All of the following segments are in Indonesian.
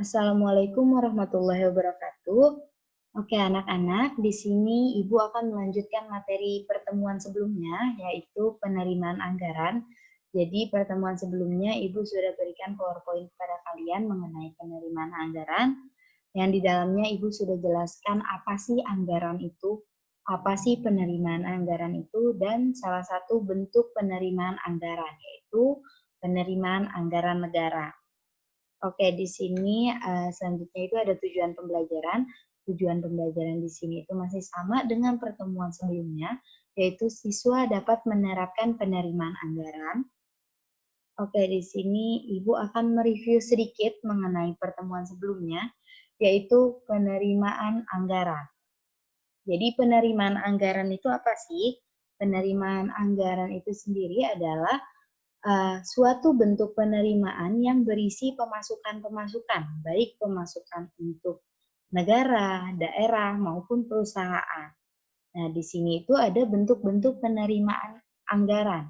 Assalamualaikum warahmatullahi wabarakatuh. Oke, anak-anak, di sini Ibu akan melanjutkan materi pertemuan sebelumnya, yaitu penerimaan anggaran. Jadi, pertemuan sebelumnya Ibu sudah berikan PowerPoint kepada kalian mengenai penerimaan anggaran, yang di dalamnya Ibu sudah jelaskan apa sih anggaran itu, apa sih penerimaan anggaran itu, dan salah satu bentuk penerimaan anggaran, yaitu penerimaan anggaran negara. Oke, di sini selanjutnya itu ada tujuan pembelajaran. Tujuan pembelajaran di sini itu masih sama dengan pertemuan sebelumnya, yaitu siswa dapat menerapkan penerimaan anggaran. Oke, di sini Ibu akan mereview sedikit mengenai pertemuan sebelumnya, yaitu penerimaan anggaran. Jadi penerimaan anggaran itu apa sih? Penerimaan anggaran itu sendiri adalah suatu bentuk penerimaan yang berisi pemasukan-pemasukan, baik pemasukan untuk negara, daerah, maupun perusahaan. Nah, di sini itu ada bentuk-bentuk penerimaan anggaran.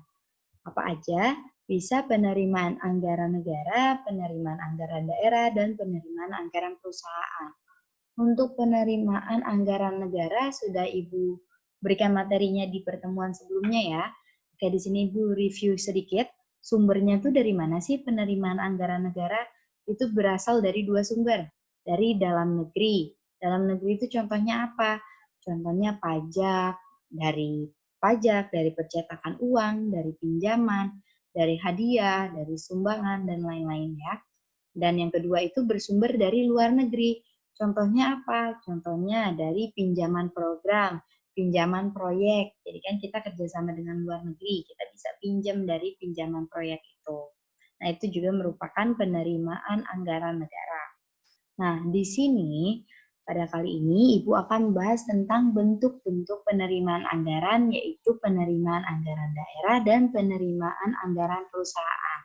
Apa aja? Bisa penerimaan anggaran negara, penerimaan anggaran daerah, dan penerimaan anggaran perusahaan. Untuk penerimaan anggaran negara sudah Ibu berikan materinya di pertemuan sebelumnya ya. Oke, di sini Ibu review sedikit. Sumbernya tuh dari mana sih penerimaan anggaran negara? Itu berasal dari dua sumber. Dari dalam negeri. Dalam negeri itu contohnya apa? Contohnya pajak, dari percetakan uang, dari pinjaman, dari hadiah, dari sumbangan, dan lain-lain ya. Dan yang kedua itu bersumber dari luar negeri. Contohnya apa? Contohnya dari pinjaman program, pinjaman proyek. Jadi kan kita kerjasama dengan luar negeri, kita bisa pinjam dari pinjaman proyek itu. Nah, itu juga merupakan penerimaan anggaran negara. Nah, di sini pada kali ini Ibu akan membahas tentang bentuk-bentuk penerimaan anggaran, yaitu penerimaan anggaran daerah dan penerimaan anggaran perusahaan.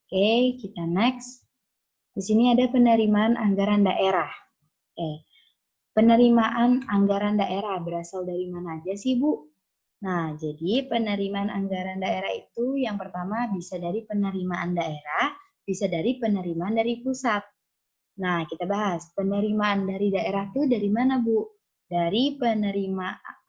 Oke, kita next. Di sini ada penerimaan anggaran daerah. Penerimaan anggaran daerah berasal dari mana aja sih, Bu? Nah, jadi penerimaan anggaran daerah itu yang pertama bisa dari penerimaan daerah, bisa dari penerimaan dari pusat. Nah, kita bahas penerimaan dari daerah itu dari mana, Bu? Dari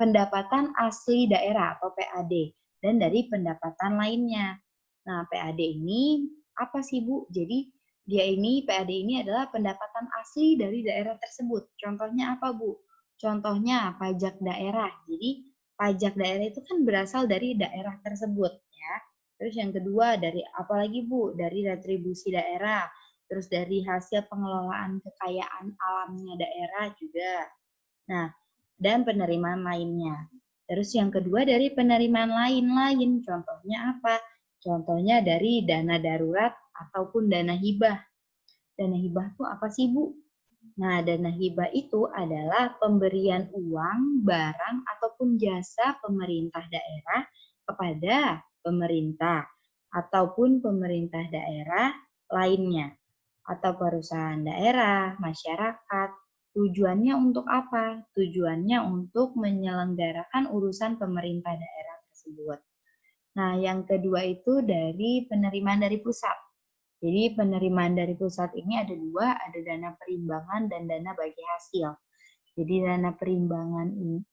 pendapatan asli daerah atau PAD dan dari pendapatan lainnya. Nah, PAD ini apa sih, Bu? Jadi PAD ini adalah pendapatan asli dari daerah tersebut. Contohnya apa, Bu? Contohnya pajak daerah. Jadi pajak daerah itu kan berasal dari daerah tersebut ya. Terus yang kedua dari apa lagi, Bu? Dari retribusi daerah. Terus dari hasil pengelolaan kekayaan alamnya daerah juga. Nah, dan penerimaan lainnya. Terus yang kedua dari penerimaan lain-lain. Contohnya apa? Contohnya dari dana darurat ataupun dana hibah. Dana hibah itu apa sih, Bu? Nah, dana hibah itu adalah pemberian uang, barang, ataupun jasa pemerintah daerah kepada pemerintah ataupun pemerintah daerah lainnya atau perusahaan daerah, masyarakat. Tujuannya untuk apa? Tujuannya untuk menyelenggarakan urusan pemerintah daerah tersebut. Nah, yang kedua itu dari penerimaan dari pusat. Jadi penerimaan dari pusat ini ada dua, ada dana perimbangan dan dana bagi hasil. Jadi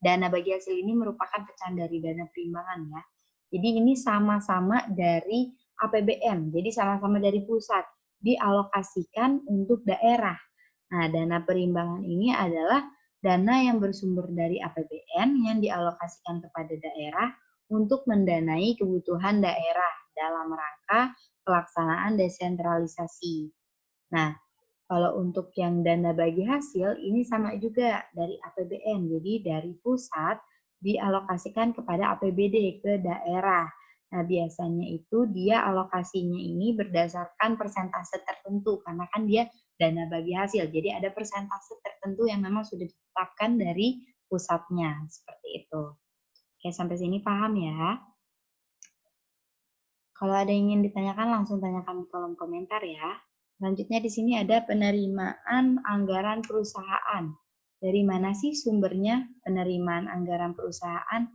dana bagi hasil ini merupakan pecahan dari dana perimbangan ya. Jadi ini sama-sama dari APBN, jadi sama-sama dari pusat, dialokasikan untuk daerah. Nah, dana perimbangan ini adalah dana yang bersumber dari APBN yang dialokasikan kepada daerah untuk mendanai kebutuhan daerah dalam rangka pelaksanaan desentralisasi. Nah, kalau untuk yang dana bagi hasil, ini sama juga dari APBN. Jadi dari pusat dialokasikan kepada APBD ke daerah. Nah, biasanya itu dia alokasinya ini berdasarkan persentase tertentu, karena kan dia dana bagi hasil. Jadi ada persentase tertentu yang memang sudah ditetapkan dari pusatnya, seperti itu. Oke, sampai sini paham ya? Kalau ada yang ingin ditanyakan, langsung tanyakan di kolom komentar ya. Selanjutnya di sini ada penerimaan anggaran perusahaan. Dari mana sih sumbernya penerimaan anggaran perusahaan?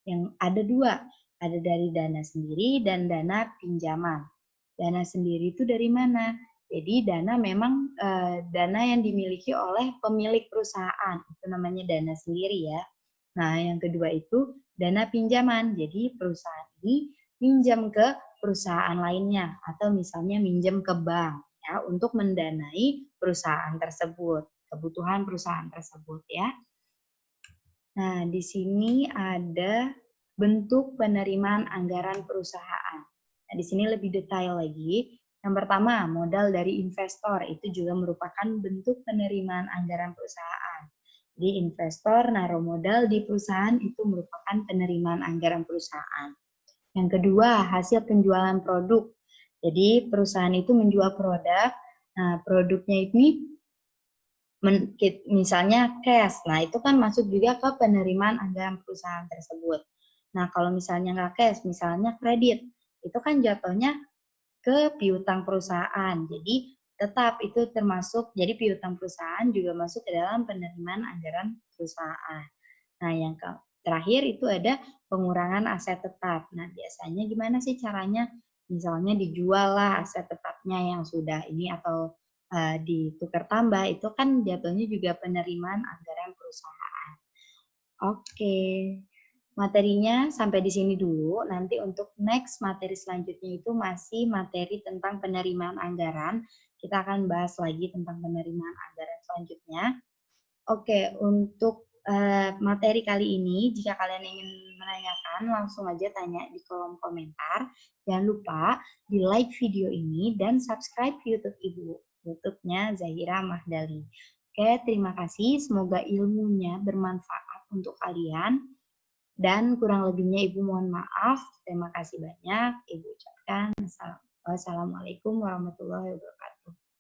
Yang ada dua, ada dari dana sendiri dan dana pinjaman. Dana sendiri itu dari mana? Jadi dana memang dana yang dimiliki oleh pemilik perusahaan, itu namanya dana sendiri ya. Nah, yang kedua itu dana pinjaman. Jadi perusahaan ini minjam ke perusahaan lainnya atau misalnya minjam ke bank ya untuk mendanai perusahaan tersebut, kebutuhan perusahaan tersebut ya. Nah, di sini ada bentuk penerimaan anggaran perusahaan. Nah, di sini lebih detail lagi. Yang pertama, modal dari investor itu juga merupakan bentuk penerimaan anggaran perusahaan. Jadi investor naruh modal di perusahaan itu merupakan penerimaan anggaran perusahaan. Yang kedua, hasil penjualan produk. Jadi perusahaan itu menjual produk. Nah, produknya ini misalnya cash. Nah, itu kan masuk juga ke penerimaan anggaran perusahaan tersebut. Nah, kalau misalnya nggak cash, misalnya kredit, itu kan jatuhnya ke piutang perusahaan. Jadi, tetap itu termasuk, jadi piutang perusahaan juga masuk ke dalam penerimaan anggaran perusahaan. Nah, yang terakhir itu ada pengurangan aset tetap. Nah, biasanya gimana sih caranya? Misalnya dijual lah aset tetapnya yang sudah ini atau ditukar tambah, itu kan jatuhnya juga penerimaan anggaran perusahaan. Oke, materinya sampai di sini dulu. Nanti untuk next materi selanjutnya itu masih materi tentang penerimaan anggaran. Kita akan bahas lagi tentang penerimaan anggaran selanjutnya. Oke, untuk materi kali ini, jika kalian ingin menanyakan, langsung aja tanya di kolom komentar. Jangan lupa di like video ini dan subscribe YouTube Ibu, YouTube-nya Zahira Mahdali. Oke, terima kasih. Semoga ilmunya bermanfaat untuk kalian. Dan kurang lebihnya Ibu mohon maaf. Terima kasih banyak. Ibu ucapkan Wassalamualaikum warahmatullahi wabarakatuh.